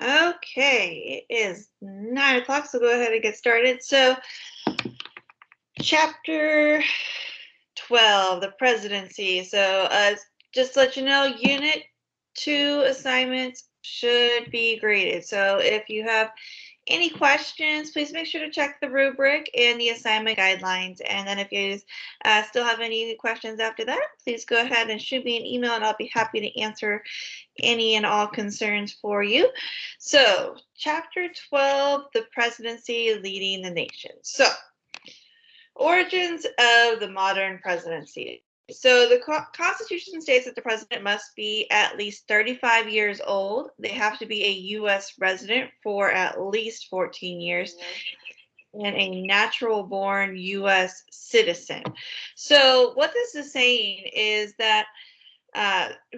Okay, it is 9 o'clock, so go ahead and get started. So, chapter 12, the presidency. So, just to let you know, Unit 2 assignments should be graded. So, if you have any questions, please make sure to check the rubric and the assignment guidelines. And then if you still have any questions after that, please go ahead and shoot me an email and I'll be happy to answer any and all concerns for you. So, Chapter 12, the presidency leading the nation. So, origins of the modern presidency. So the Constitution states that the president must be at least 35 years old. They have to be a U.S. resident for at least 14 years and a natural born U.S. citizen. So what this is saying is that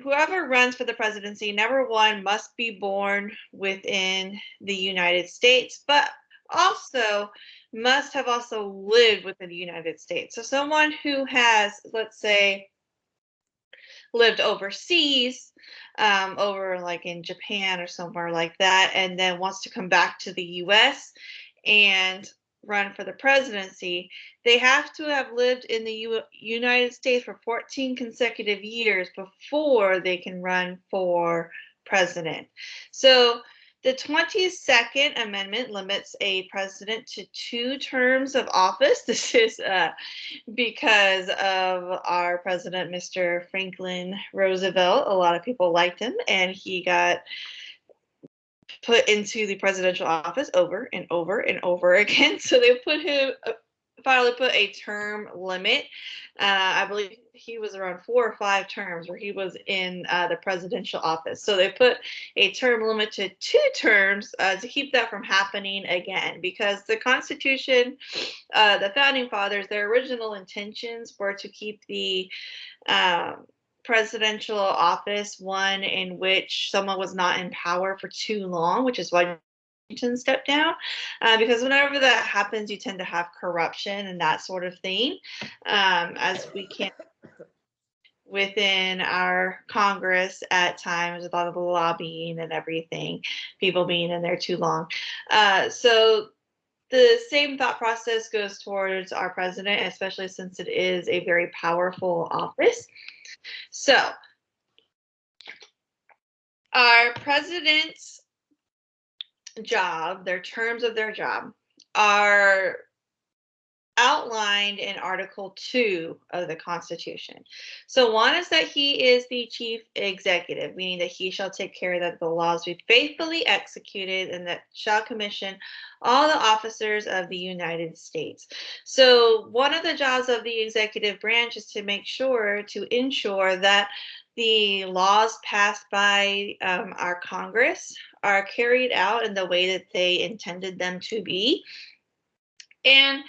whoever runs for the presidency, number one, must be born within the United States, but also must have also lived within the United States. So someone who has, let's say, lived overseas, over like in Japan or somewhere like that, and then wants to come back to the US and run for the presidency, they have to have lived in the United States for 14 consecutive years before they can run for president. So the 22nd Amendment limits a president to 2 terms of office. This is because of our president, Mr. Franklin Roosevelt. A lot of people liked him, and he got put into the presidential office over and over and over again. So they finally put a term limit. I believe he was around 4 or 5 terms where he was in the presidential office. So they put a term limit to 2 terms to keep that from happening again, because the Constitution, the founding fathers, their original intentions were to keep the presidential office one in which someone was not in power for too long, which is why Washington stepped down, because whenever that happens, you tend to have corruption and that sort of thing, as we can within our Congress at times with all of the lobbying and everything, people being in there too long. So the same thought process goes towards our president, especially since it is a very powerful office. So our president's job, their terms of their job, are outlined in Article 2 of the Constitution. So, one is that he is the chief executive, meaning that he shall take care that the laws be faithfully executed and that shall commission all the officers of the United States. So, one of the jobs of the executive branch is to ensure that the laws passed by our Congress are carried out in the way that they intended them to be. And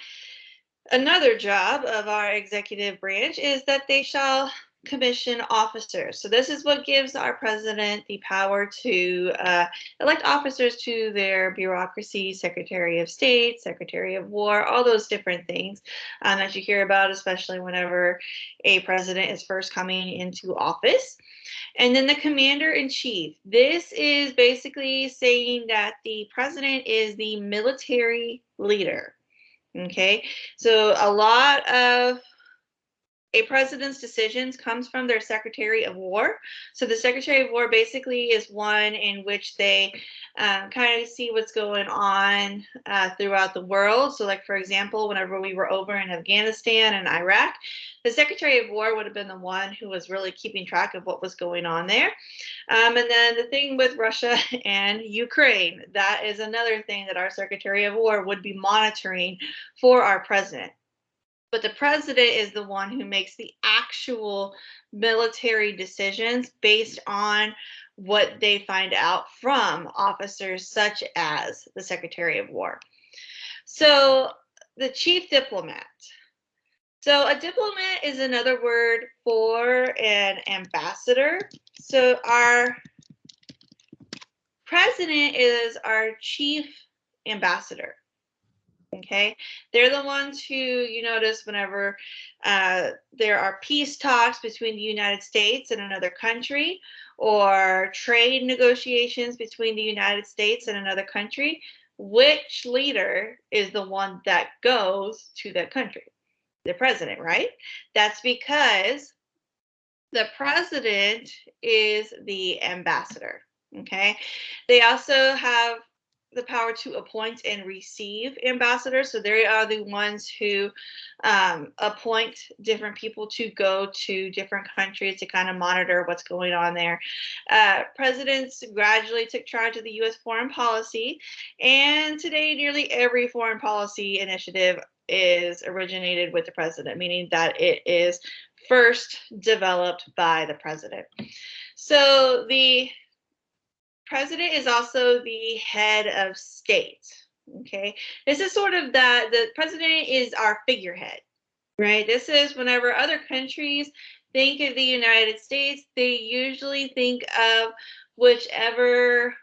another job of our executive branch is that they shall commission officers. So this is what gives our president the power to elect officers to their bureaucracy, Secretary of State, Secretary of War, all those different things that you hear about, especially whenever a president is first coming into office. And then the commander in chief. This is basically saying that the president is the military leader. Okay, so a lot of a president's decisions comes from their Secretary of War. So the Secretary of War basically is one in which they kind of see what's going on throughout the world. So like, for example, whenever we were over in Afghanistan and Iraq, the Secretary of War would have been the one who was really keeping track of what was going on there. And then the thing with Russia and Ukraine, that is another thing that our Secretary of War would be monitoring for our president. But the president is the one who makes the actual military decisions based on what they find out from officers such as the Secretary of War. So the chief diplomat. So a diplomat is another word for an ambassador. So our president is our chief ambassador. Okay, they're the ones who, you notice whenever there are peace talks between the United States and another country, or trade negotiations between the United States and another country, which leader is the one that goes to that country? The president, right? That's because the president is the ambassador. Okay. They also have the power to appoint and receive ambassadors. So they are the ones who appoint different people to go to different countries to kind of monitor what's going on there. Presidents gradually took charge of the U.S. foreign policy, and today nearly every foreign policy initiative is originated with the president, meaning that it is first developed by the president. So the president is also the head of state. Okay, this is sort of the president is our figurehead, right? This is whenever other countries think of the United States, they usually think of whichever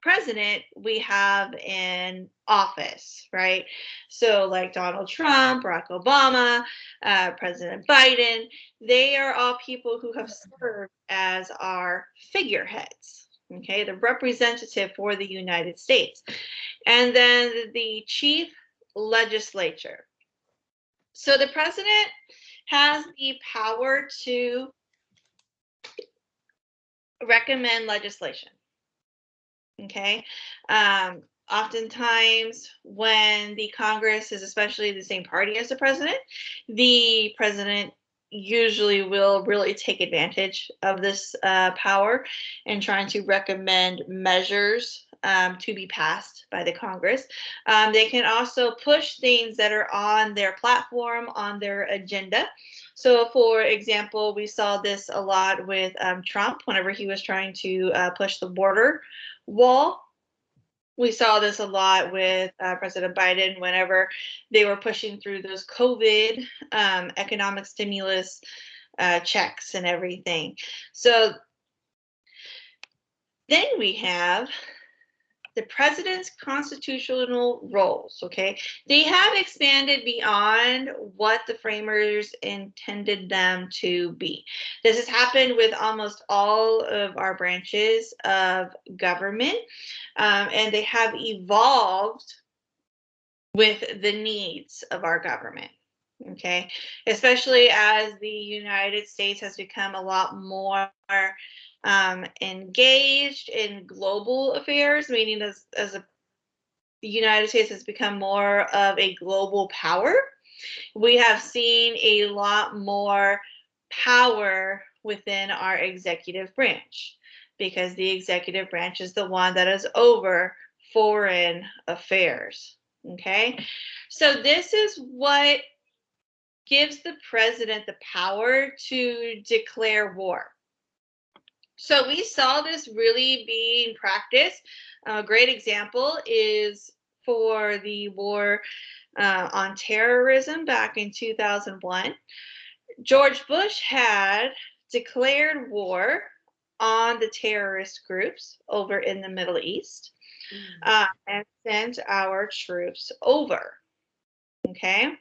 president we have in office, right? So, like Donald Trump, Barack Obama, President Biden, they are all people who have served as our figureheads, okay, the representative for the United States. And then the chief legislature. So, the president has the power to recommend legislation. Okay. Oftentimes, when the Congress is especially the same party as the president usually will really take advantage of this power and trying to recommend measures to be passed by the Congress. They can also push things that are on their platform, on their agenda. So, for example, we saw this a lot with Trump whenever he was trying to push the border wall. We saw this a lot with President Biden whenever they were pushing through those COVID economic stimulus checks and everything. So then we have the president's constitutional roles. Okay, they have expanded beyond what the framers intended them to be. This has happened with almost all of our branches of government, and they have evolved with the needs of our government. Okay, especially as the United States has become a lot more engaged in global affairs, meaning the United States has become more of a global power. We have seen a lot more power within our executive branch because the executive branch is the one that is over foreign affairs. Okay, so this is what gives the president the power to declare war. So we saw this really being practiced. A great example is for the war on terrorism back in 2001. George Bush had declared war on the terrorist groups over in the Middle East and sent our troops over. Okay.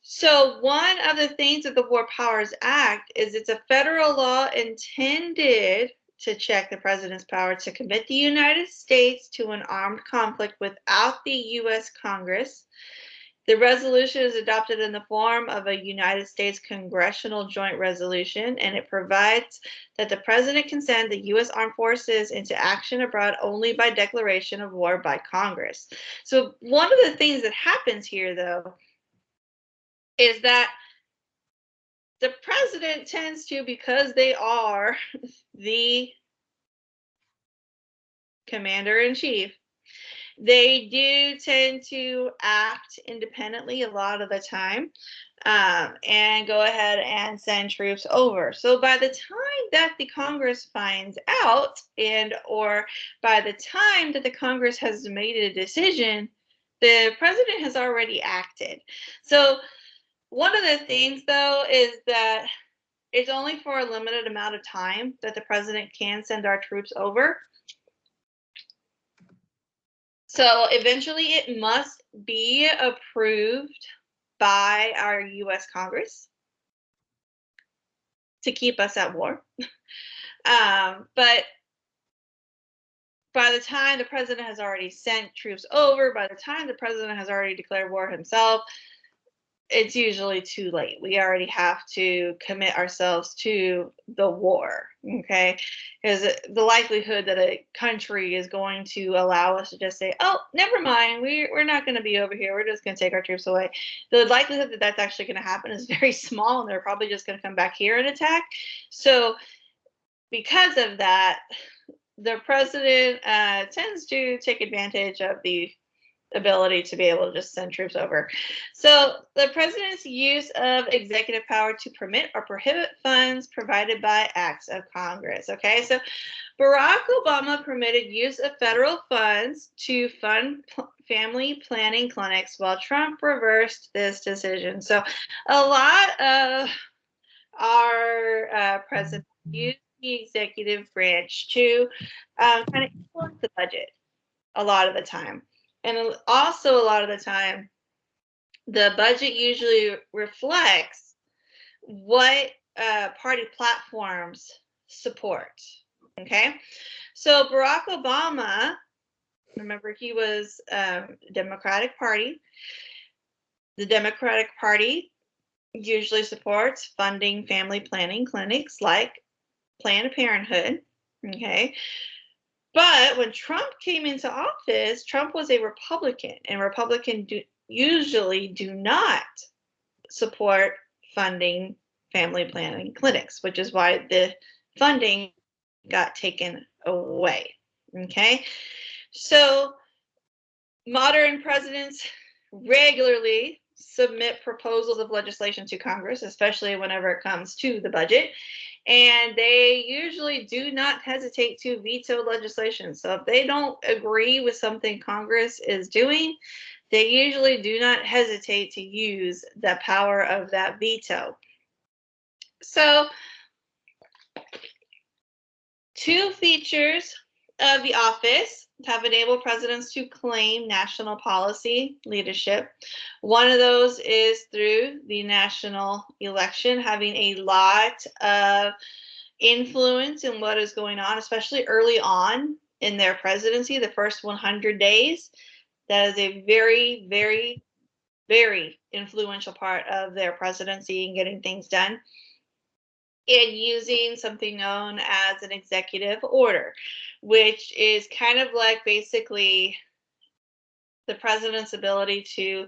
So one of the things of the War Powers Act is it's a federal law intended to check the president's power to commit the United States to an armed conflict without the U.S. Congress. The resolution is adopted in the form of a United States Congressional Joint Resolution, and it provides that the president can send the U.S. Armed Forces into action abroad only by declaration of war by Congress. So one of the things that happens here, though, is that the president tends to, because they are the commander-in-chief, they do tend to act independently a lot of the time and go ahead and send troops over. So by the time that the Congress finds out or by the time that the Congress has made a decision, the president has already acted. So one of the things, though, is that it's only for a limited amount of time that the president can send our troops over. So eventually it must be approved by our U.S. Congress to keep us at war. But by the time the president has already sent troops over, by the time the president has already declared war himself, it's usually too late. We already have to commit ourselves to the war, okay? Because the likelihood that a country is going to allow us to just say, oh, never mind, we're not going to be over here, we're just going to take our troops away. The likelihood that that's actually going to happen is very small, and they're probably just going to come back here and attack. So because of that, the president tends to take advantage of the ability to be able to just send troops over. So the president's use of executive power to permit or prohibit funds provided by acts of Congress. Okay, so Barack Obama permitted use of federal funds to fund family planning clinics, while Trump reversed this decision. So a lot of our presidents use the executive branch to kind of influence the budget a lot of the time. And also, a lot of the time, the budget usually reflects what party platforms support. Okay, so Barack Obama, remember, he was Democratic Party. The Democratic Party usually supports funding family planning clinics like Planned Parenthood. Okay, but when Trump came into office, Trump was a Republican, and Republicans usually do not support funding family planning clinics, which is why the funding got taken away. Okay, so modern presidents regularly submit proposals of legislation to Congress, especially whenever it comes to the budget. And they usually do not hesitate to veto legislation. So if they don't agree with something Congress is doing, they usually do not hesitate to use the power of that veto. So, two features of the office have enabled presidents to claim national policy leadership. One of those is through the national election, having a lot of influence in what is going on, especially early on in their presidency, the first 100 days. That is a very, very, very influential part of their presidency and getting things done. And using something known as an executive order, which is kind of like basically the president's ability to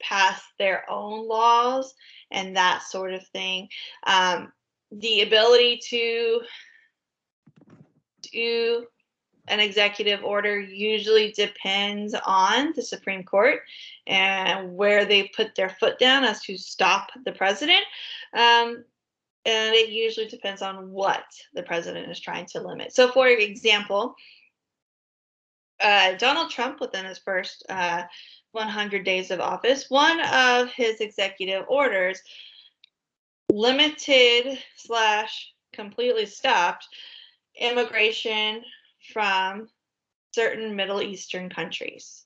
pass their own laws and that sort of thing. The ability to do an executive order usually depends on the Supreme Court and where they put their foot down as to stop the president. And it usually depends on what the president is trying to limit. So, for example, Donald Trump, within his first 100 days of office, one of his executive orders limited / completely stopped immigration from certain Middle Eastern countries.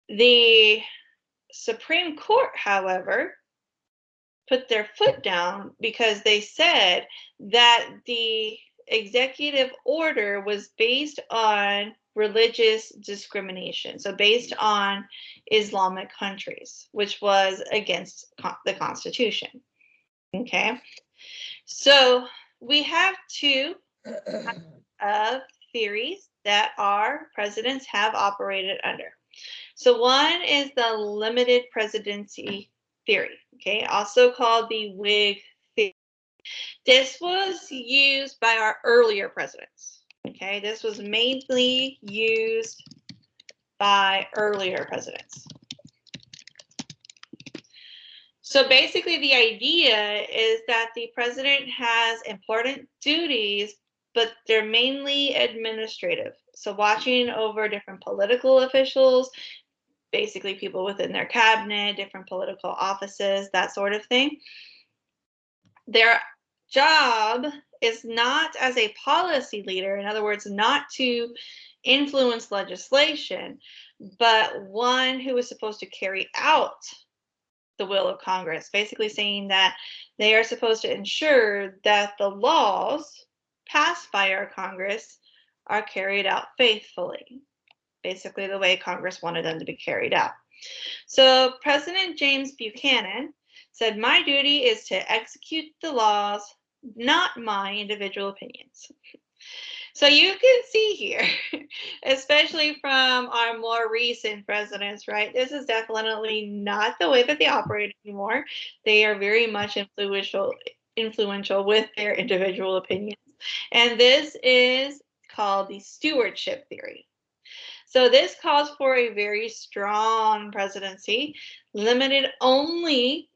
The Supreme Court, however, put their foot down because they said that the executive order was based on religious discrimination, so based on Islamic countries, which was against the Constitution. Okay, so we have two theories that our presidents have operated under. So one is the limited presidency theory, okay, also called the Whig theory. This was used by our earlier presidents, okay? This was mainly used by earlier presidents. So basically the idea is that the president has important duties, but they're mainly administrative. So watching over different political officials, basically people within their cabinet, different political offices, that sort of thing. Their job is not as a policy leader, in other words, not to influence legislation, but one who is supposed to carry out the will of Congress, basically saying that they are supposed to ensure that the laws passed by our Congress are carried out faithfully, basically the way Congress wanted them to be carried out. So President James Buchanan said, "My duty is to execute the laws, not my individual opinions." So you can see here, especially from our more recent presidents, right? This is definitely not the way that they operate anymore. They are very much influential with their individual opinions. And this is called the stewardship theory. So this calls for a very strong presidency, limited only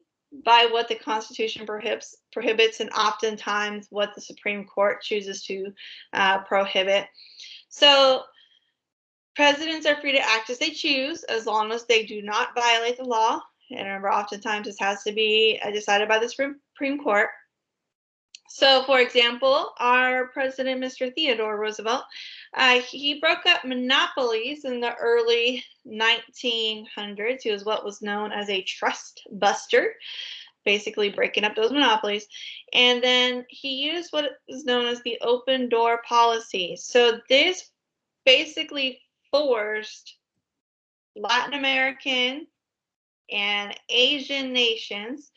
by what the Constitution prohibits, and oftentimes what the Supreme Court chooses to prohibit. So presidents are free to act as they choose, as long as they do not violate the law. And remember, oftentimes this has to be decided by the Supreme Court. So, for example, our president, Mr. Theodore Roosevelt, he broke up monopolies in the early 1900s. He was what was known as a trust buster, basically breaking up those monopolies. And then he used what is known as the open door policy. So this basically forced Latin American and Asian nations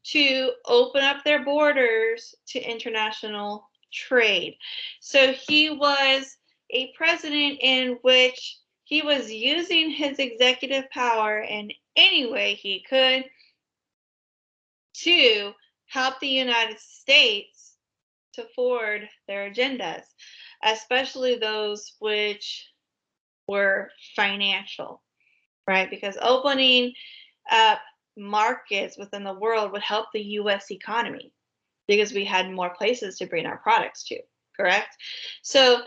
to open up their borders to international trade. So he was a president in which he was using his executive power in any way he could to help the United States to forward their agendas, especially those which were financial, right? Because opening up markets within the world would help the US economy because we had more places to bring our products to, correct? So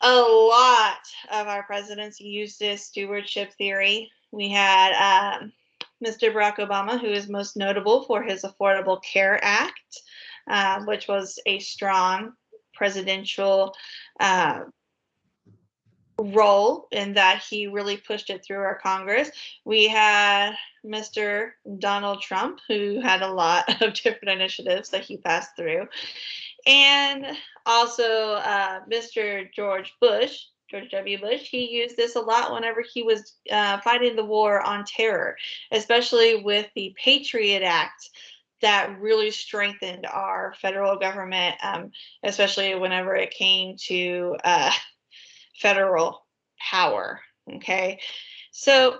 a lot of our presidents used this stewardship theory. We had Mr. Barack Obama, who is most notable for his Affordable Care Act, which was a strong presidential role in that he really pushed it through our Congress. We had Mr. Donald Trump, who had a lot of different initiatives that he passed through. And also Mr. George W. Bush, he used this a lot whenever he was fighting the war on terror, especially with the Patriot Act that really strengthened our federal government, especially whenever it came to federal power. Okay, so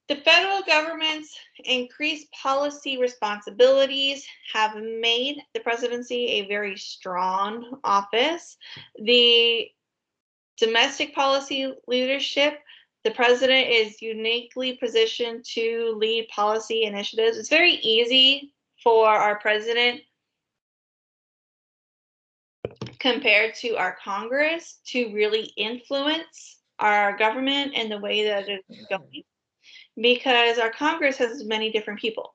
the federal government's increased policy responsibilities have made the presidency a very strong office. The domestic policy leadership, the president is uniquely positioned to lead policy initiatives. It's very easy for our president compared to our Congress to really influence our government and the way that it's going, because our Congress has many different people,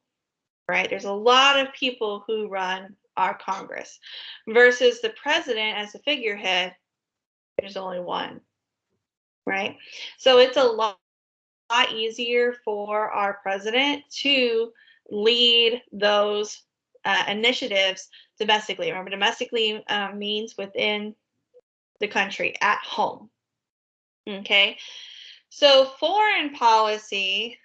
right? There's a lot of people who run our Congress versus the president as a figurehead, there's only one, right? So it's a lot easier for our president to lead those initiatives domestically. Remember, domestically means within the country, at home. Okay, so foreign policy,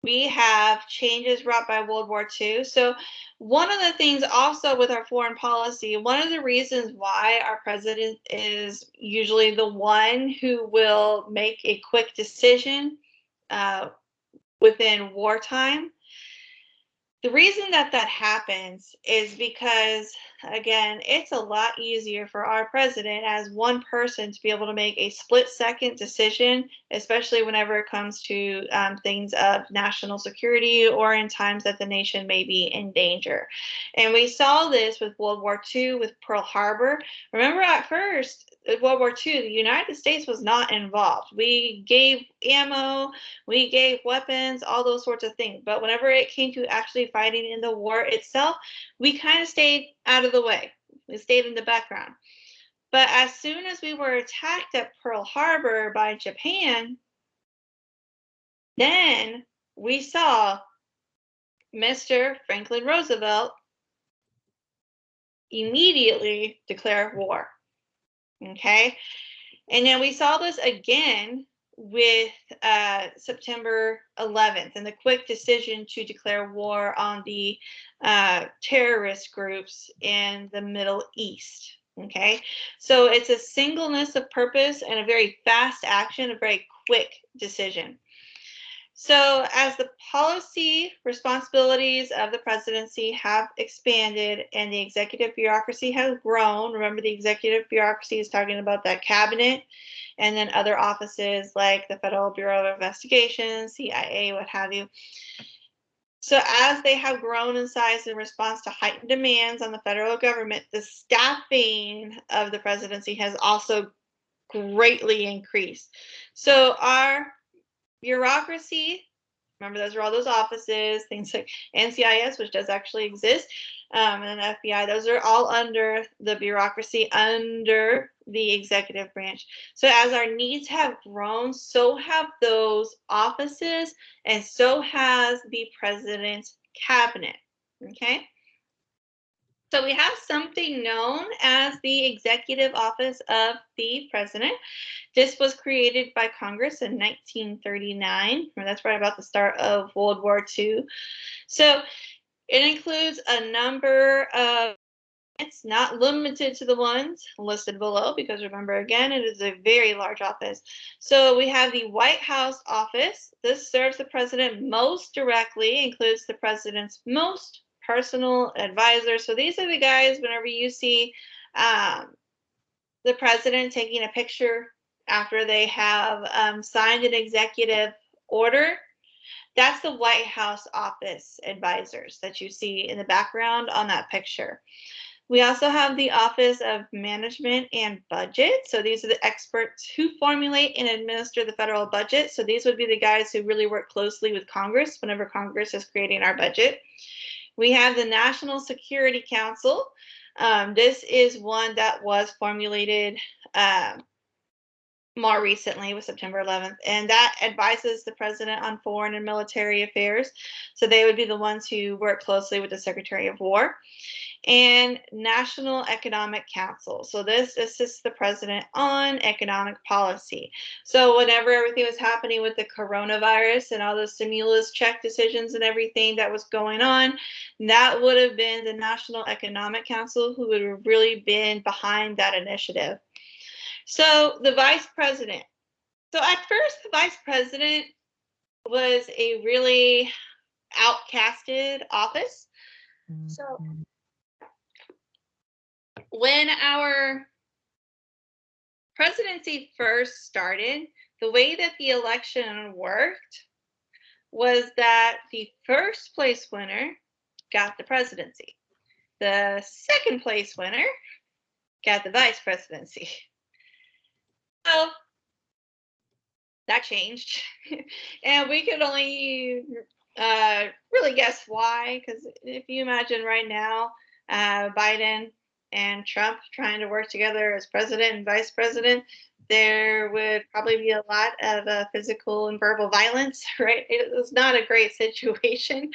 we have changes brought by World War II. So one of the things also with our foreign policy, one of the reasons why our president is usually the one who will make a quick decision within wartime, the reason that happens is because, again, it's a lot easier for our president as one person to be able to make a split-second decision, especially whenever it comes to things of national security or in times that the nation may be in danger. And we saw this with World War II, with Pearl Harbor. Remember, at first, in World War II, the United States was not involved. We gave ammo, we gave weapons, all those sorts of things. But whenever it came to actually fighting in the war itself, we kind of stayed out of the way. We stayed in the background. But as soon as we were attacked at Pearl Harbor by Japan, then we saw Mr. Franklin Roosevelt immediately declare war. Okay, and then we saw this again with September 11th and the quick decision to declare war on the terrorist groups in the Middle East. Okay, so it's a singleness of purpose and a very fast action, a very quick decision. So, as the policy responsibilities of the presidency have expanded and the executive bureaucracy has grown, remember the executive bureaucracy is talking about that cabinet and then other offices like the Federal Bureau of Investigation, CIA, what have you. So, as they have grown in size in response to heightened demands on the federal government, the staffing of the presidency has also greatly increased. So, our bureaucracy, remember those are all those offices, things like NCIS, which does actually exist, and then FBI, those are all under the bureaucracy, under the executive branch. So as our needs have grown, so have those offices, and so has the president's cabinet. Okay? So we have something known as the Executive Office of the President. This was created by Congress in 1939. That's right about the start of World War II. So it includes a number of, it's not limited to the ones listed below, because remember, again, it is a very large office. So we have the White House office. This serves the president most directly, includes the president's most personal advisors. So these are the guys, whenever you see the president taking a picture after they have signed an executive order, that's the White House office advisors that you see in the background on that picture. We also have the Office of Management and Budget. So these are the experts who formulate and administer the federal budget. So these would be the guys who really work closely with Congress whenever Congress is creating our budget. We have the National Security Council. This is one that was formulated more recently with September 11th, and that advises the president on foreign and military affairs. So they would be the ones who work closely with the Secretary of War. And National Economic Council. So this assists the president on economic policy. So whenever everything was happening with the coronavirus and all the stimulus check decisions and everything that was going on, that would have been the National Economic Council who would have really been behind that initiative. So the vice president. So at first, the vice president was a really outcasted office. So when our presidency first started, the way that the election worked was that the first place winner got the presidency. The second place winner got the vice presidency. So that changed. And we could only really guess why, because if you imagine right now, Biden and Trump trying to work together as president and vice president, there would probably be a lot of physical and verbal violence, right? It was not a great situation.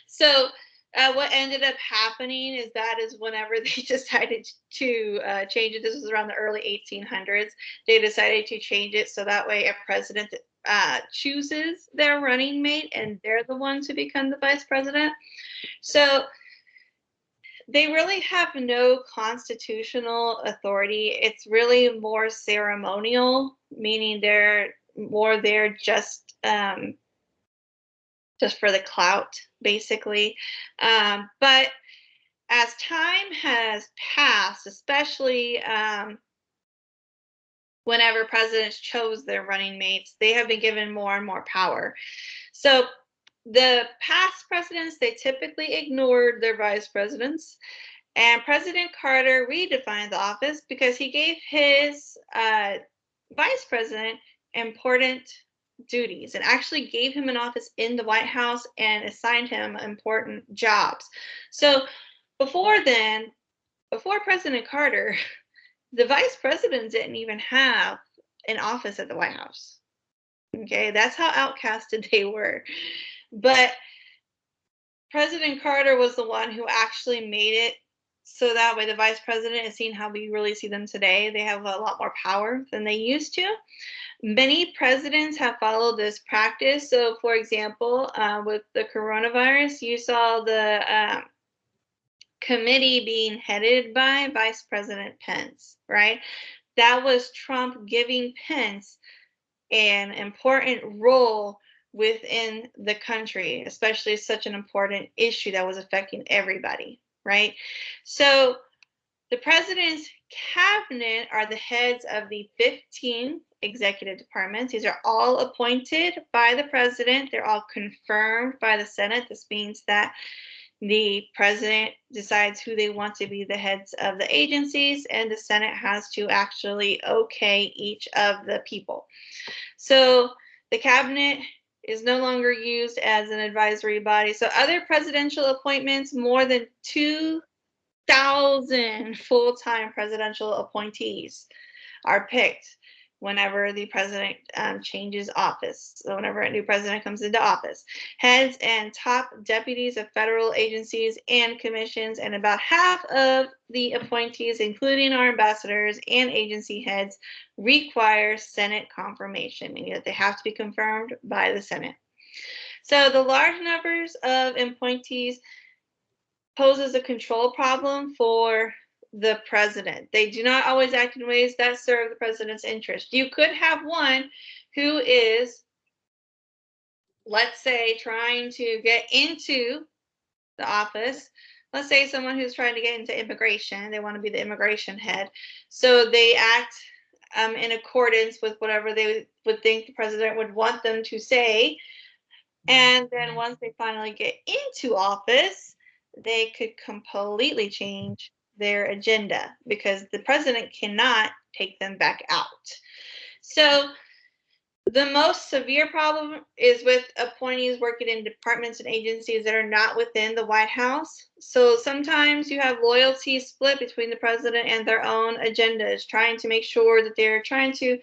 So what ended up happening is that is whenever they decided to change it, this was around the early 1800s, they decided to change it so that way a president chooses their running mate and they're the ones who become the vice president. So they really have no constitutional authority. It's really more ceremonial, meaning they're more there just for the clout, basically. But as time has passed, especially whenever presidents chose their running mates, they have been given more and more power. So the past presidents, they typically ignored their vice presidents. And President Carter redefined the office because he gave his vice president important duties and actually gave him an office in the White House and assigned him important jobs. So before then, before President Carter, the vice president didn't even have an office at the White House. Okay, that's how outcasted they were. But President Carter was the one who actually made it So that way the vice president is seeing how we really see them today. They have a lot more power than they used to. Many presidents have followed this practice. So, for example, with the coronavirus, you saw the committee being headed by Vice President Pence, right? That was Trump giving Pence an important role within the country, especially such an important issue that was affecting everybody, right? So the president's cabinet are the heads of the 15 executive departments. These are all appointed by the president. They're all confirmed by the Senate. This means that the president decides who they want to be the heads of the agencies, and the Senate has to actually okay each of the people. So the cabinet is no longer used as an advisory body. So other presidential appointments, more than 2,000 full-time presidential appointees are picked whenever the president changes office. So whenever a new president comes into office, heads and top deputies of federal agencies and commissions, and about half of the appointees, including our ambassadors and agency heads, require Senate confirmation, meaning that they have to be confirmed by the Senate. So the large numbers of appointees poses a control problem for the president. They do not always act in ways that serve the president's interest. You could have one who is, let's say, trying to get into the office. Let's say someone who's trying to get into immigration. They want to be the immigration head. So they act in accordance with whatever they would think the president would want them to say. And then once they finally get into office, they could completely change their agenda because the president cannot take them back out. So the most severe problem is with appointees working in departments and agencies that are not within the White House. So sometimes you have loyalty split between the president and their own agendas, trying to make sure that they're trying to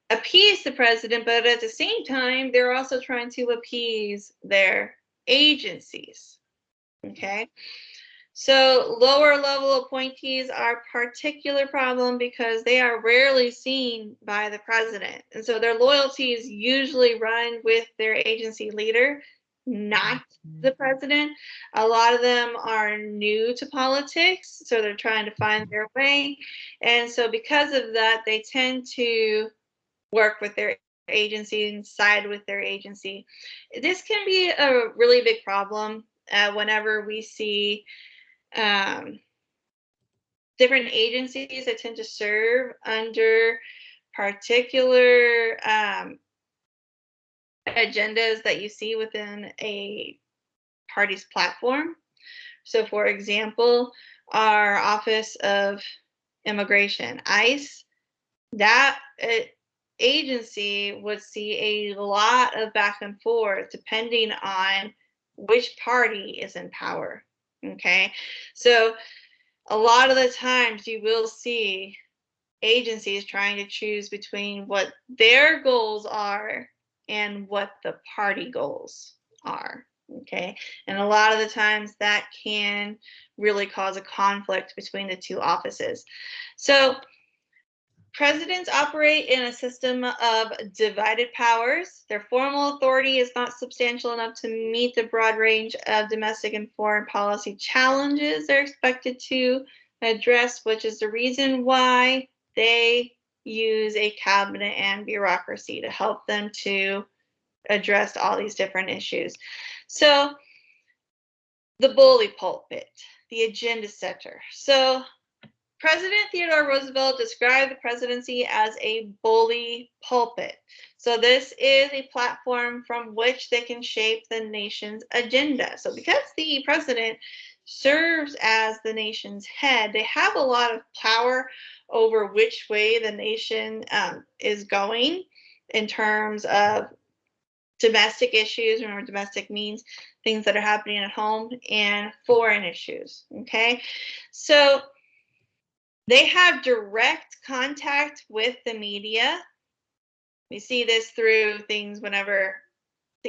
appease the president, but at the same time, they're also trying to appease their agencies. Okay. So lower level appointees are a particular problem because they are rarely seen by the president. And so their loyalties usually run with their agency leader, not the president. A lot of them are new to politics, so they're trying to find their way. And so because of that, they tend to work with their agency and side with their agency. This can be a really big problem whenever we see different agencies that tend to serve under particular agendas that you see within a party's platform. So, for example, our Office of Immigration, ICE, that agency would see a lot of back and forth depending on which party is in power. Okay, so a lot of the times you will see agencies trying to choose between what their goals are and what the party goals are. Okay, and a lot of the times that can really cause a conflict between the two offices. So presidents operate in a system of divided powers. Their formal authority is not substantial enough to meet the broad range of domestic and foreign policy challenges they're expected to address, which is the reason why they use a cabinet and bureaucracy to help them to address all these different issues. So the bully pulpit, the agenda setter. So President Theodore Roosevelt described the presidency as a bully pulpit. So this is a platform from which they can shape the nation's agenda. So because the president serves as the nation's head, they have a lot of power over which way the nation is going in terms of domestic issues. Remember, domestic means things that are happening at home, and foreign issues. Okay, so they have direct contact with the media. We see this through things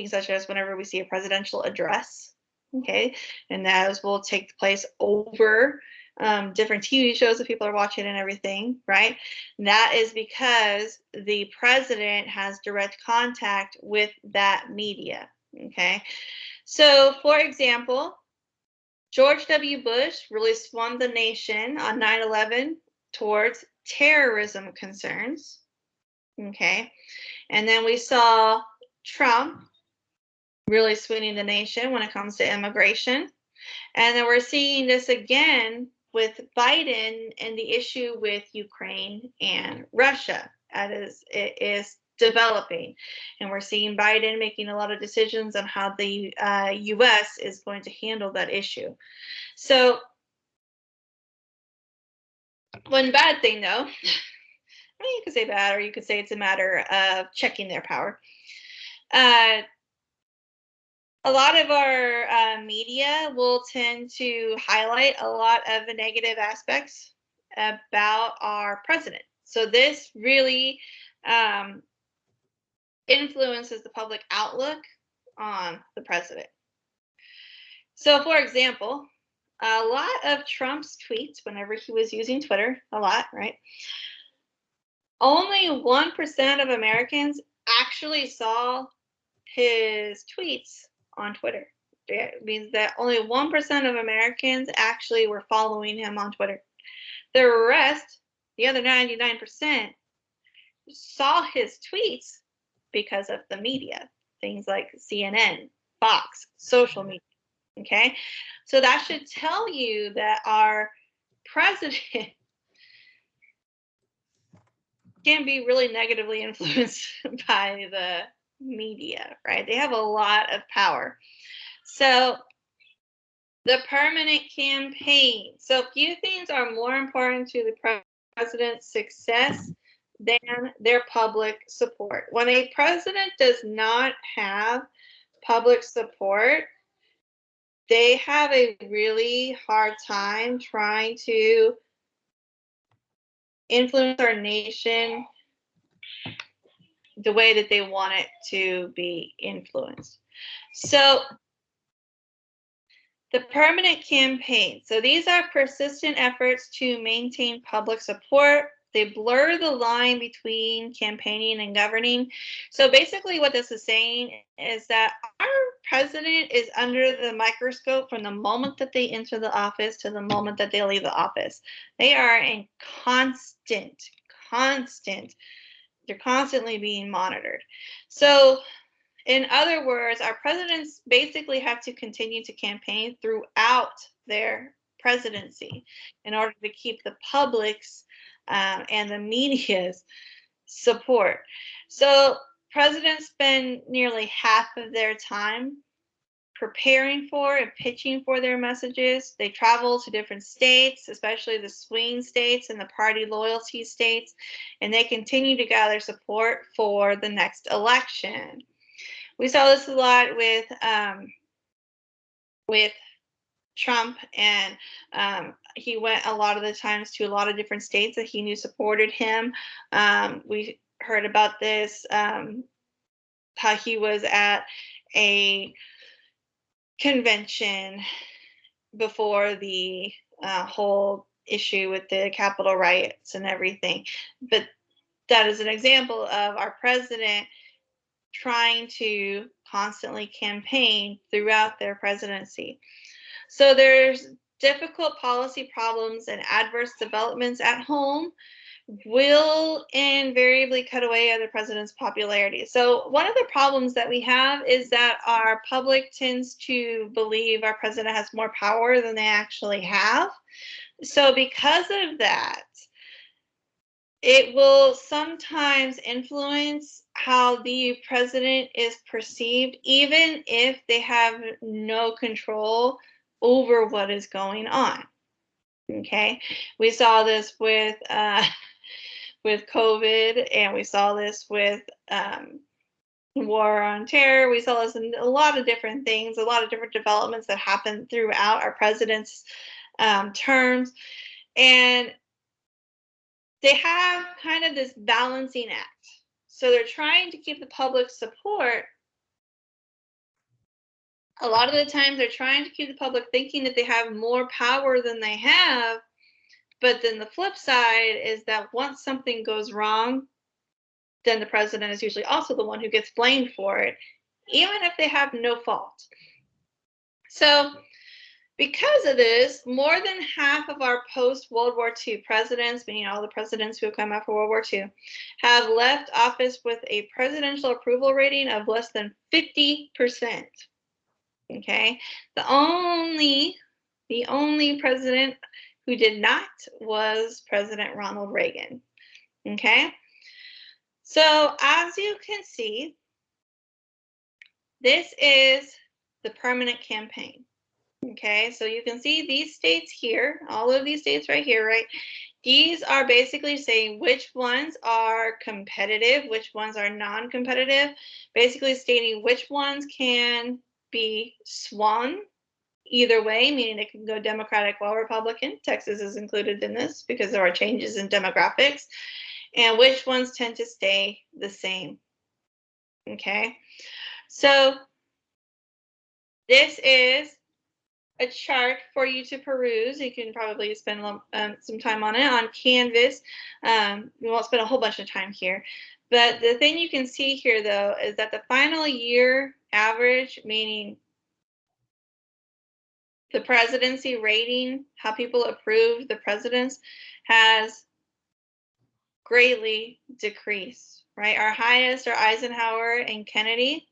such as whenever we see a presidential address, okay, and those will take place over different TV shows that people are watching and everything, right? And that is because the president has direct contact with that media. Okay. So, for example, George W. Bush really swung the nation on 9/11 towards terrorism concerns. Okay. And then we saw Trump really swinging the nation when it comes to immigration. And then we're seeing this again with Biden and the issue with Ukraine and Russia. It is developing. And we're seeing Biden making a lot of decisions on how the U.S. is going to handle that issue. So, one bad thing, though, I mean, you could say bad, or you could say it's a matter of checking their power. A lot of our media will tend to highlight a lot of the negative aspects about our president. So this really influences the public outlook on the president. So, for example, a lot of Trump's tweets, whenever he was using Twitter, a lot, right? Only 1% of Americans actually saw his tweets on Twitter. It means that only 1% of Americans actually were following him on Twitter. The rest, the other 99%, saw his tweets because of the media, things like CNN, Fox, social media. Okay, so that should tell you that our president can be really negatively influenced by the media, right? They have a lot of power. So the permanent campaign. So few things are more important to the president's success than their public support. When a president does not have public support, they have a really hard time trying to influence our nation the way that they want it to be influenced. So the permanent campaign. So these are persistent efforts to maintain public support. They blur the line between campaigning and governing. So basically what this is saying is that our president is under the microscope from the moment that they enter the office to the moment that they leave the office. They are in they're constantly being monitored. So in other words, our presidents basically have to continue to campaign throughout their presidency in order to keep the public's and the media's support. So presidents spend nearly half of their time preparing for and pitching for their messages. They travel to different states, especially the swing states and the party loyalty states, and they continue to gather support for the next election. We saw this a lot with Trump, and he went a lot of the times to a lot of different states that he knew supported him. We heard about this, how he was at a convention before the whole issue with the Capitol riots and everything. But that is an example of our president trying to constantly campaign throughout their presidency. So there's difficult policy problems and adverse developments at home will invariably cut away at the president's popularity. So one of the problems that we have is that our public tends to believe our president has more power than they actually have. So because of that, it will sometimes influence how the president is perceived, even if they have no control over what is going on. Okay, we saw this with COVID, and we saw this with war on terror. We saw this in a lot of different things, a lot of different developments that happened throughout our president's terms, and they have kind of this balancing act. So they're trying to keep the public support, A lot of the times they're trying to keep the public thinking that they have more power than they have. But then the flip side is that once something goes wrong, then the president is usually also the one who gets blamed for it, even if they have no fault. So, because of this, more than half of our post World War II presidents, meaning all the presidents who have come after World War II, have left office with a presidential approval rating of less than 50%. Okay, the only president who did not was President Ronald Reagan. Okay, so as you can see, this is the permanent campaign. Okay, so you can see these states here, all of these states right here, right? These are basically saying which ones are competitive, which ones are non-competitive, basically stating which ones can be swung either way, meaning it can go Democratic or Republican. Texas is included in this because there are changes in demographics, and which ones tend to stay the same. Okay, so this is a chart for you to peruse. You can probably spend some time on it on Canvas. We won't spend a whole bunch of time here. But the thing you can see here, though, is that the final year average, meaning the presidency rating, how people approve the presidents, has greatly decreased, right? Our highest are Eisenhower and Kennedy,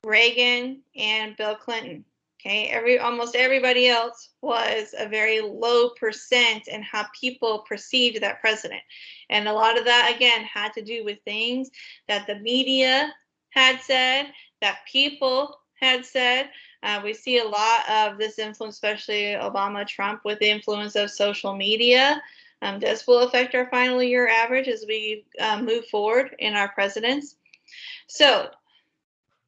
Reagan, and Bill Clinton. Okay, almost everybody else was a very low percent in how people perceived that president. And a lot of that, again, had to do with things that the media had said, that people had said. We see a lot of this influence, especially Obama, Trump, with the influence of social media. This will affect our final year average as we move forward in our presidents. So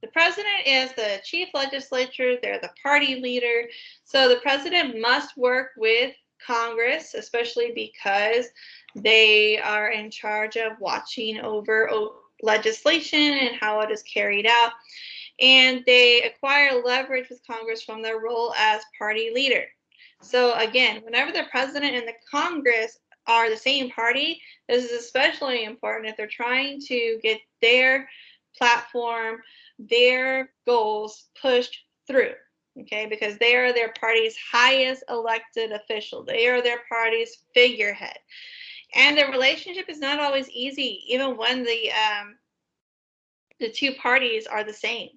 the president is the chief legislature, they're the party leader. So the president must work with Congress, especially because they are in charge of watching over legislation and how it is carried out. And they acquire leverage with Congress from their role as party leader. So again, whenever the president and the Congress are the same party, this is especially important if they're trying to get their platform, their goals pushed through. Okay, because they are their party's highest elected official. They are their party's figurehead. And the relationship is not always easy, even when the two parties are the same.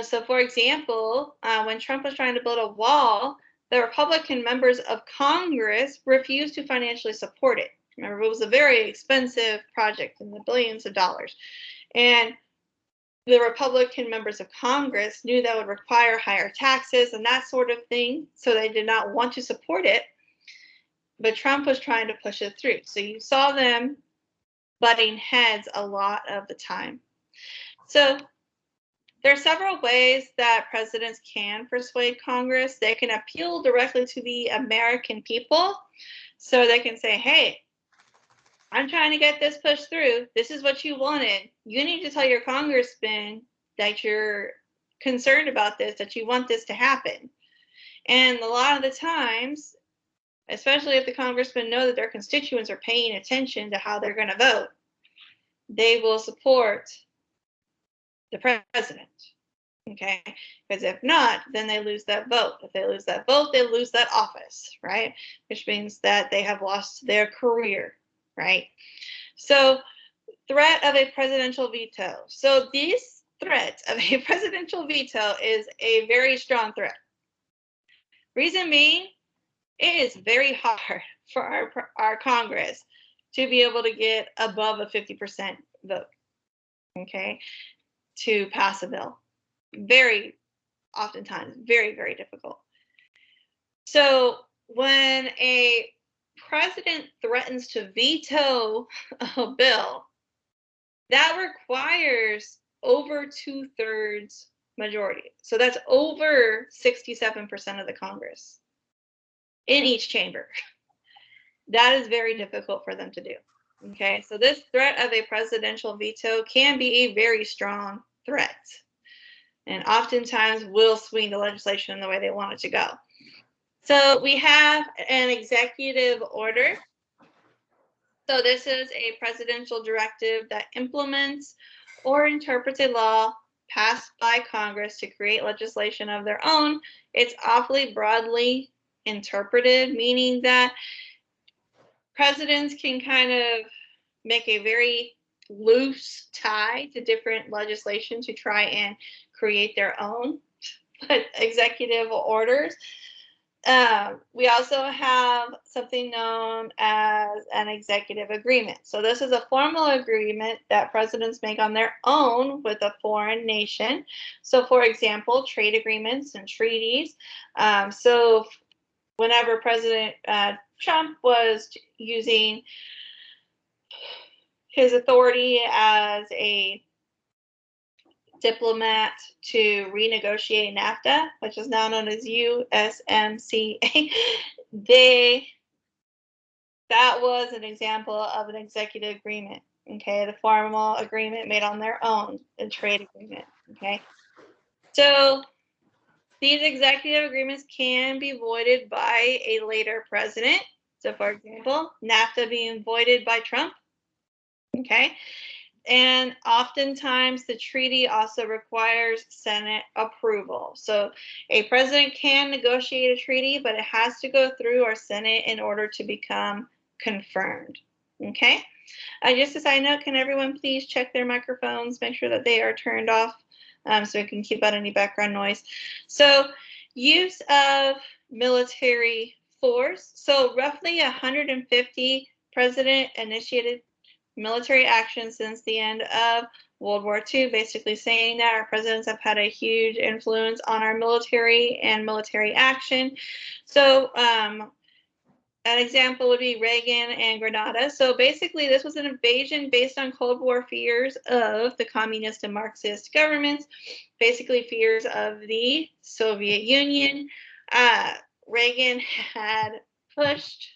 So, for example, when Trump was trying to build a wall, the Republican members of Congress refused to financially support it. Remember, it was a very expensive project in the billions of dollars. And the Republican members of Congress knew that would require higher taxes and that sort of thing, so they did not want to support it. But Trump was trying to push it through. So you saw them butting heads a lot of the time. So there are several ways that presidents can persuade Congress. They can appeal directly to the American people. So they can say, hey, I'm trying to get this pushed through. This is what you wanted. You need to tell your congressman that you're concerned about this, that you want this to happen. And a lot of the times, especially if the congressmen know that their constituents are paying attention to how they're going to vote, they will support the president. Okay, because if not, then they lose that vote. If they lose that vote, they lose that office, right? Which means that they have lost their career, right? So, threat of a presidential veto. So, this threat of a presidential veto is a very strong threat. Reason being, it is very hard for our Congress to be able to get above a 50% vote, okay, to pass a bill. Very oftentimes very, very difficult. So when a president threatens to veto a bill, that requires over 2/3 majority. So that's over 67% of the Congress in each chamber. That is very difficult for them to do. Okay, so this threat of a presidential veto can be a very strong threat. and oftentimes will swing the legislation in the way they want it to go. So we have an executive order. So this is a presidential directive that implements or interprets a law passed by Congress to create legislation of their own. It's awfully broadly interpreted, meaning that presidents can kind of make a very loose tie to different legislation to try and create their own executive orders. We also have something known as an executive agreement. So this is a formal agreement that presidents make on their own with a foreign nation. So for example, trade agreements and treaties. So whenever President Trump was using his authority as a diplomat to renegotiate NAFTA, which is now known as USMCA, that was an example of an executive agreement. Okay, the formal agreement made on their own, a trade agreement. Okay, so these executive agreements can be voided by a later president. So, for example, NAFTA being voided by Trump. Okay, and oftentimes the treaty also requires Senate approval. So a president can negotiate a treaty, but it has to go through our Senate in order to become confirmed. Okay. Just a side note, can everyone please check their microphones, make sure that they are turned off so we can keep out any background noise. So use of military force. So roughly 150 president-initiated military action since the end of World War II, basically saying that our presidents have had a huge influence on our military and military action. So an example would be Reagan and Grenada. So basically, this was an invasion based on Cold War fears of the communist and Marxist governments, basically fears of the Soviet Union. Reagan had pushed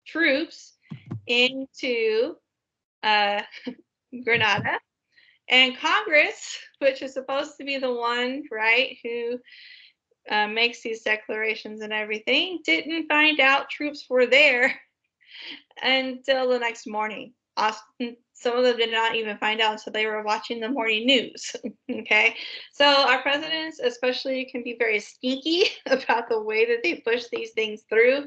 troops into Grenada, and Congress, which is supposed to be the one, right, who makes these declarations and everything, didn't find out troops were there until the next morning. Some of them did not even find out until they were watching the morning news. Okay, so our presidents especially can be very sneaky about the way that they push these things through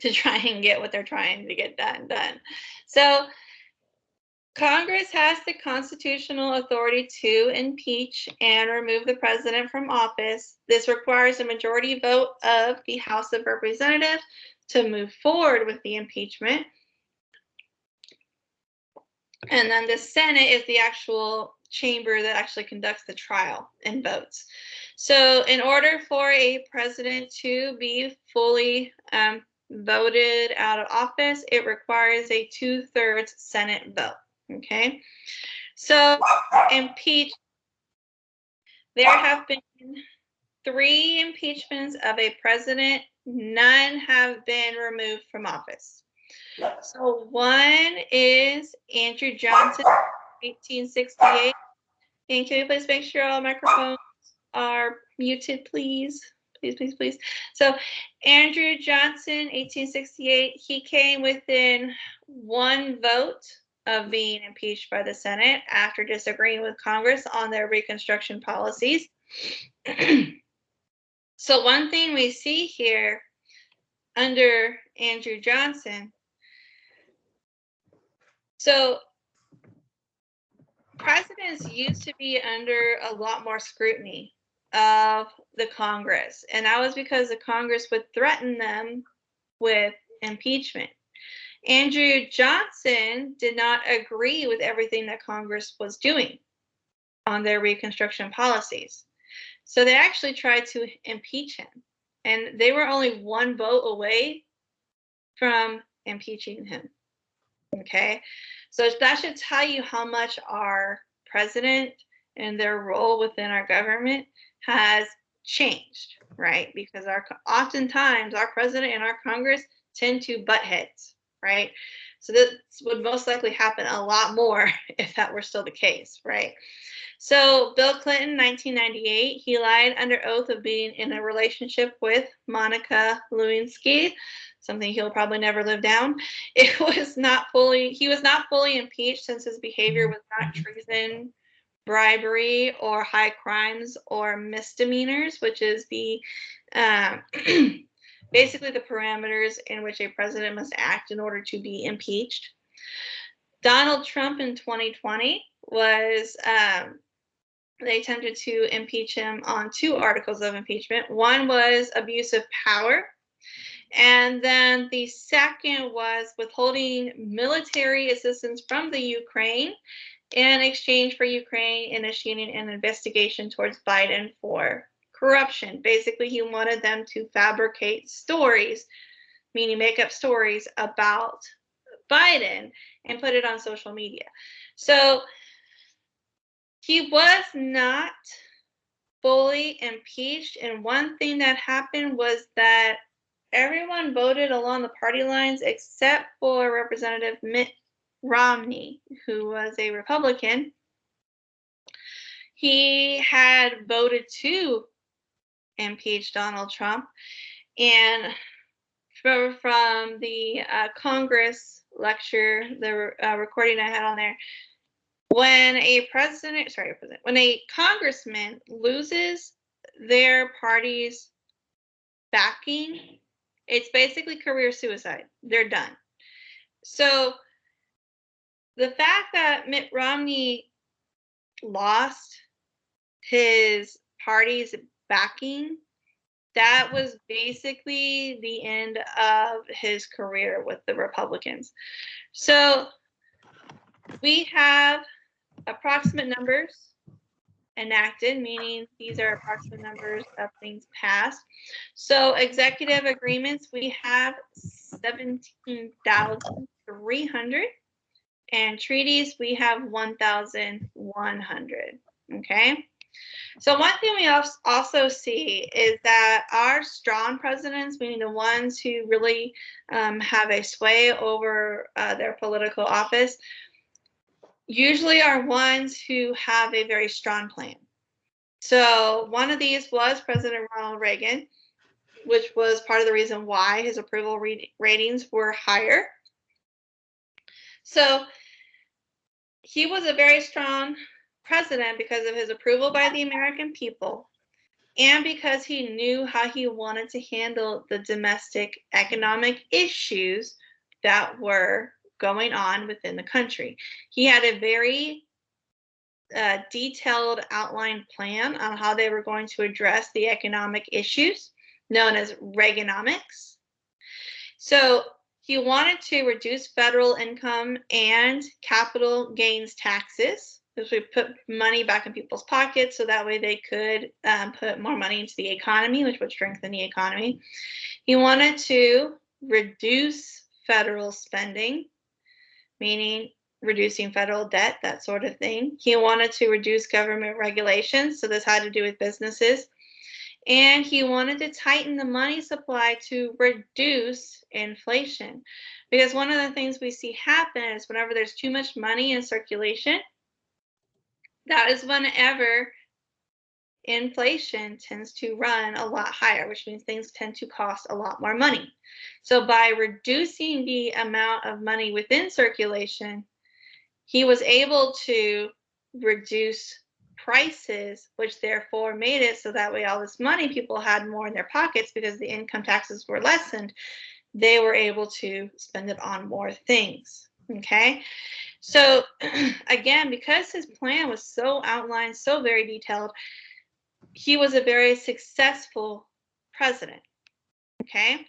to try and get what they're trying to get done. So Congress has the constitutional authority to impeach and remove the president from office. This requires a majority vote of the House of Representatives to move forward with the impeachment. And then the Senate is the actual chamber that actually conducts the trial and votes. So in order for a president to be fully voted out of office, it requires a 2/3 Senate vote. Okay, so impeach. There have been 3 impeachments of a president. None have been removed from office. So one is Andrew Johnson, 1868. And can we please make sure all microphones are muted, please? Please, please, please. So Andrew Johnson, 1868, he came within 1 vote of being impeached by the Senate after disagreeing with Congress on their Reconstruction policies. So one thing we see here under Andrew Johnson, so presidents used to be under a lot more scrutiny of the Congress, and that was because the Congress would threaten them with impeachment. Andrew Johnson did not agree with everything that Congress was doing on their Reconstruction policies. So they actually tried to impeach him, and they were only 1 vote away from impeaching him. Okay, so that should tell you how much our president and their role within our government has changed, right? Because oftentimes our president and our Congress tend to butt heads. right? So this would most likely happen a lot more if that were still the case, right? So Bill Clinton, 1998, he lied under oath of being in a relationship with Monica Lewinsky, something he'll probably never live down. He was not fully impeached since his behavior was not treason, bribery, or high crimes or misdemeanors, which is the um, basically the parameters in which a president must act in order to be impeached. Donald Trump in 2020 was they attempted to impeach him on 2 articles of impeachment. One was abuse of power, and then the second was withholding military assistance from the Ukraine in exchange for Ukraine initiating an investigation towards Biden for corruption. Basically, he wanted them to fabricate stories, meaning make up stories about Biden and put it on social media. So he was not fully impeached, and one thing that happened was that everyone voted along the party lines except for Representative Mitt Romney, who was a Republican. He had voted to impeach Donald Trump, and from the Congress lecture, the recording I had on there, when a congressman loses their party's backing, it's basically career suicide. They're done. So the fact that Mitt Romney lost his party's backing, that was basically the end of his career with the Republicans. So we have approximate numbers enacted, meaning these are approximate numbers of things passed. So executive agreements, we have 17,300, and treaties, we have 1,100, okay? So one thing we also see is that our strong presidents, meaning the ones who really have a sway over their political office, usually are ones who have a very strong plan. So one of these was President Ronald Reagan, which was part of the reason why his approval ratings were higher. So he was a very strong president because of his approval by the American people and because he knew how he wanted to handle the domestic economic issues that were going on within the country. He had a very detailed outline plan on how they were going to address the economic issues known as Reaganomics. So he wanted to reduce federal income and capital gains taxes, which would put money back in people's pockets so that way they could put more money into the economy, which would strengthen the economy. He wanted to reduce federal spending, meaning reducing federal debt, that sort of thing. He wanted to reduce government regulations, so this had to do with businesses. And he wanted to tighten the money supply to reduce inflation. Because one of the things we see happen is whenever there's too much money in circulation, that is whenever inflation tends to run a lot higher, which means things tend to cost a lot more money. So by reducing the amount of money within circulation, he was able to reduce prices, which therefore made it so that way all this money people had more in their pockets because the income taxes were lessened. They were able to spend it on more things. Okay. So again, because his plan was so outlined, so very detailed, he was a very successful president. Okay.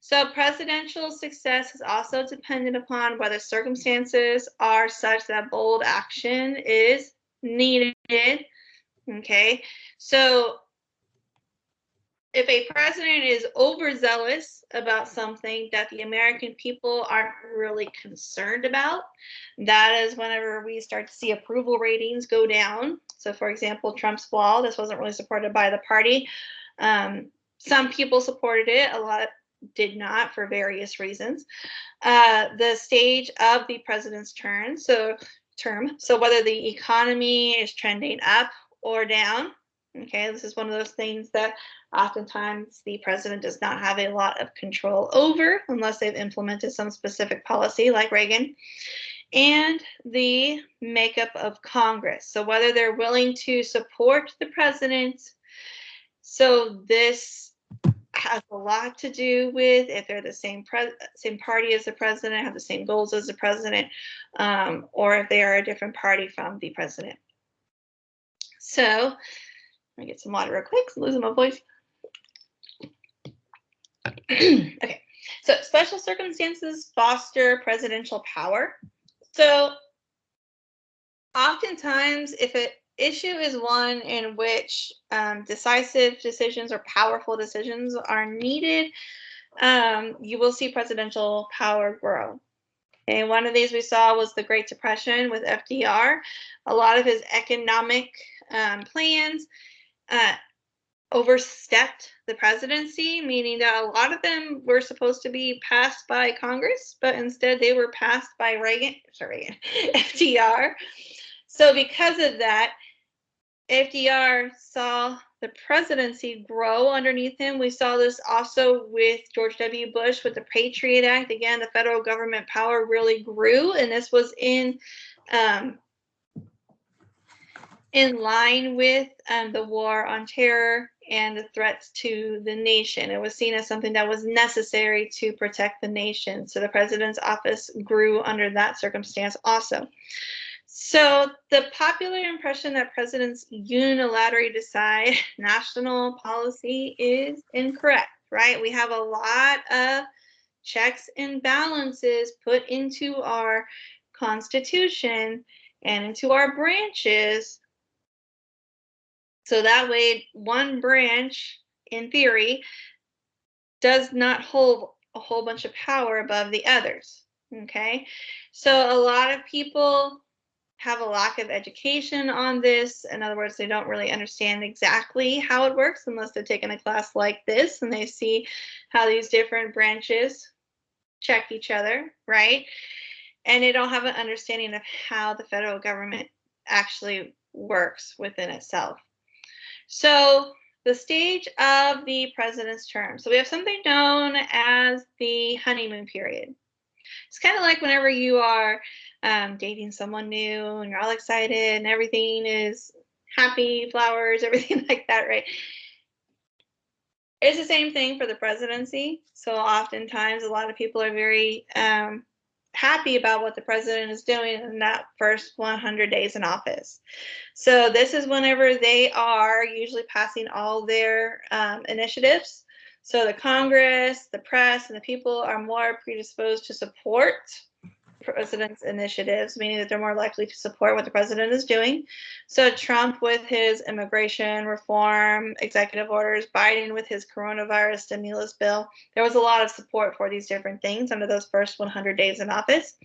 So presidential success is also dependent upon whether circumstances are such that bold action is needed. Okay, so if a president is overzealous about something that the American people aren't really concerned about, that is whenever we start to see approval ratings go down. So for example, Trump's wall, this wasn't really supported by the party. Some people supported it, a lot did not for various reasons. The stage of the president's term, so whether the economy is trending up or down. Okay, this is one of those things that oftentimes the president does not have a lot of control over unless they've implemented some specific policy like Reagan. And the makeup of Congress. So whether they're willing to support the president. So this has a lot to do with if they're the same party as the president, have the same goals as the president, or if they are a different party from the president. So let me get some water real quick. I'm losing my voice. Okay, so special circumstances foster presidential power. So oftentimes, if an issue is one in which decisive decisions or powerful decisions are needed, you will see presidential power grow. And one of these we saw was the Great Depression with FDR. A lot of his economic plans overstepped the presidency, meaning that a lot of them were supposed to be passed by Congress, but instead they were passed by FDR. So because of that, FDR saw the presidency grow underneath him. We saw this also with George W. Bush with the Patriot Act. Again, the federal government power really grew, and this was in line with the war on terror and the threats to the nation. It was seen as something that was necessary to protect the nation. So the president's office grew under that circumstance also. So the popular impression that presidents unilaterally decide national policy is incorrect, right? We have a lot of checks and balances put into our Constitution and into our branches. So that way, one branch, in theory, does not hold a whole bunch of power above the others, okay? So a lot of people have a lack of education on this. In other words, they don't really understand exactly how it works unless they've taken a class like this and they see how these different branches check each other, right? And they don't have an understanding of how the federal government actually works within itself. So the stage of the president's term. So we have something known as the honeymoon period. It's kind of like whenever you are dating someone new and you're all excited and everything is happy, flowers, everything like that, right? It's the same thing for the presidency. So oftentimes a lot of people are very happy about what the president is doing in that first 100 days in office. So this is whenever they are usually passing all their initiatives. So the Congress, the press, and the people are more predisposed to support the president's initiatives, meaning that they're more likely to support what the president is doing. So Trump with his immigration reform, executive orders, Biden with his coronavirus stimulus bill, there was a lot of support for these different things under those first 100 days in office.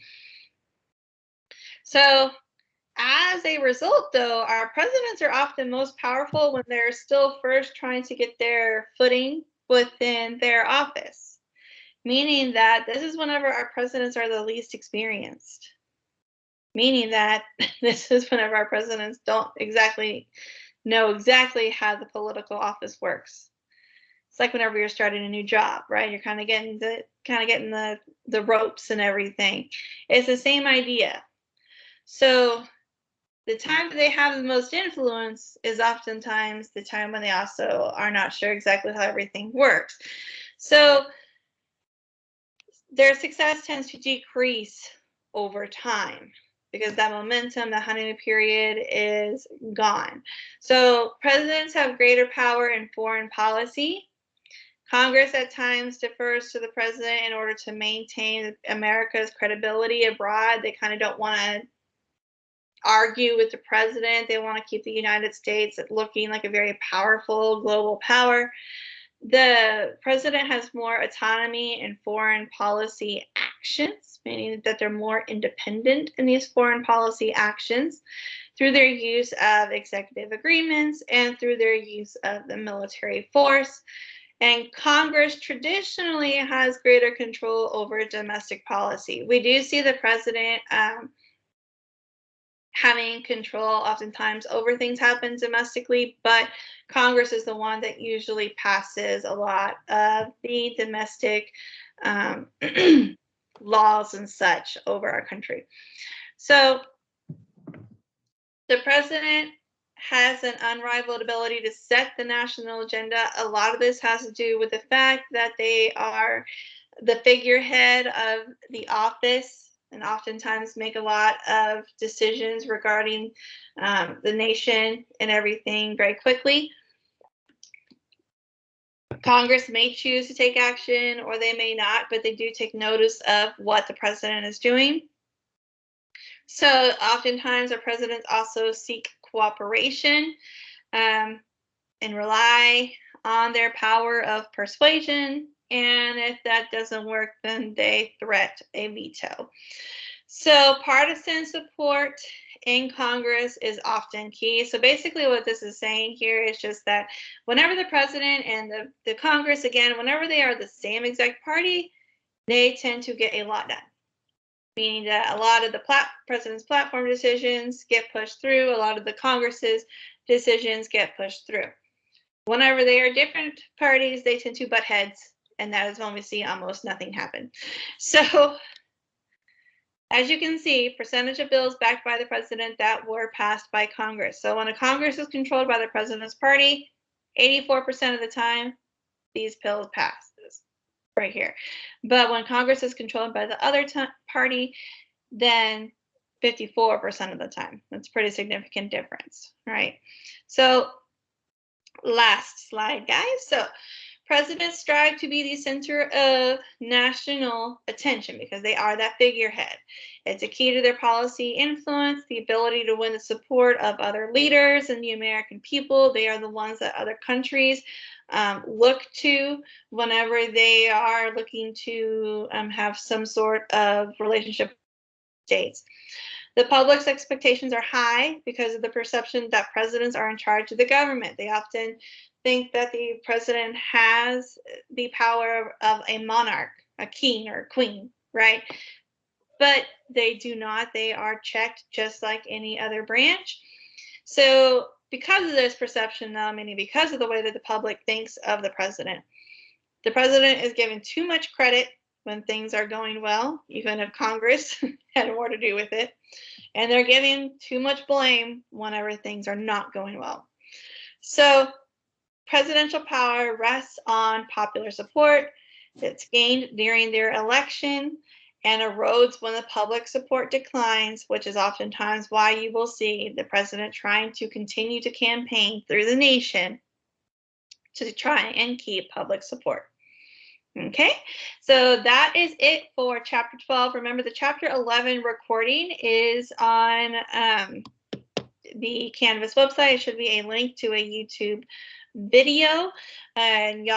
So as a result, though, our presidents are often most powerful when they're still first trying to get their footing within their office, meaning that this is whenever our presidents are the least experienced, meaning that this is whenever our presidents don't exactly know how the political office works. It's like whenever you're starting a new job, right? You're kind of getting the ropes and everything. It's the same idea. So the time that they have the most influence is oftentimes the time when they also are not sure exactly how everything works. So their success tends to decrease over time because that momentum, the honeymoon period is gone. So presidents have greater power in foreign policy. Congress at times defers to the president in order to maintain America's credibility abroad. They kind of don't want to argue with the president. They want to keep the United States looking like a very powerful global power. The president has more autonomy in foreign policy actions, meaning that they're more independent in these foreign policy actions through their use of executive agreements and through their use of the military force. And Congress traditionally has greater control over domestic policy. We do see the president having control oftentimes over things happen domestically, but Congress is the one that usually passes a lot of the domestic laws and such over our country. So the president has an unrivaled ability to set the national agenda. A lot of this has to do with the fact that they are the figurehead of the office and oftentimes make a lot of decisions regarding the nation and everything very quickly. Congress may choose to take action or they may not, but they do take notice of what the president is doing. So oftentimes our presidents also seek cooperation and rely on their power of persuasion. And if that doesn't work, then they threat a veto. So partisan support in Congress is often key. So basically what this is saying here is just that whenever the president and the Congress, again, whenever they are the same exact party, they tend to get a lot done. Meaning that a lot of the president's platform decisions get pushed through, a lot of the Congress's decisions get pushed through. Whenever they are different parties, they tend to butt heads, and that is when we see almost nothing happen. So, as you can see, percentage of bills backed by the president that were passed by Congress. So when a Congress is controlled by the president's party, 84% of the time, these bills pass. Right here. But when Congress is controlled by the other party, then 54% of the time. That's a pretty significant difference, right? So last slide, guys. So presidents strive to be the center of national attention because they are that figurehead. It's a key to their policy influence, the ability to win the support of other leaders and the American people. They are the ones that other countries look to whenever they are looking to have some sort of relationship with states. The public's expectations are high because of the perception that presidents are in charge of the government. They often think that the president has the power of a monarch, a king or a queen, right? But they do not. They are checked just like any other branch. So because of this perception, though, meaning because of the way that the public thinks of the president is given too much credit when things are going well, even if Congress had more to do with it. And they're giving too much blame whenever things are not going well. So presidential power rests on popular support that's gained during their election and erodes when the public support declines, which is oftentimes why you will see the president trying to continue to campaign through the nation to try and keep public support. Okay, so that is it for chapter 12. Remember, the chapter 11 recording is on the Canvas website. It should be a link to a YouTube video, and y'all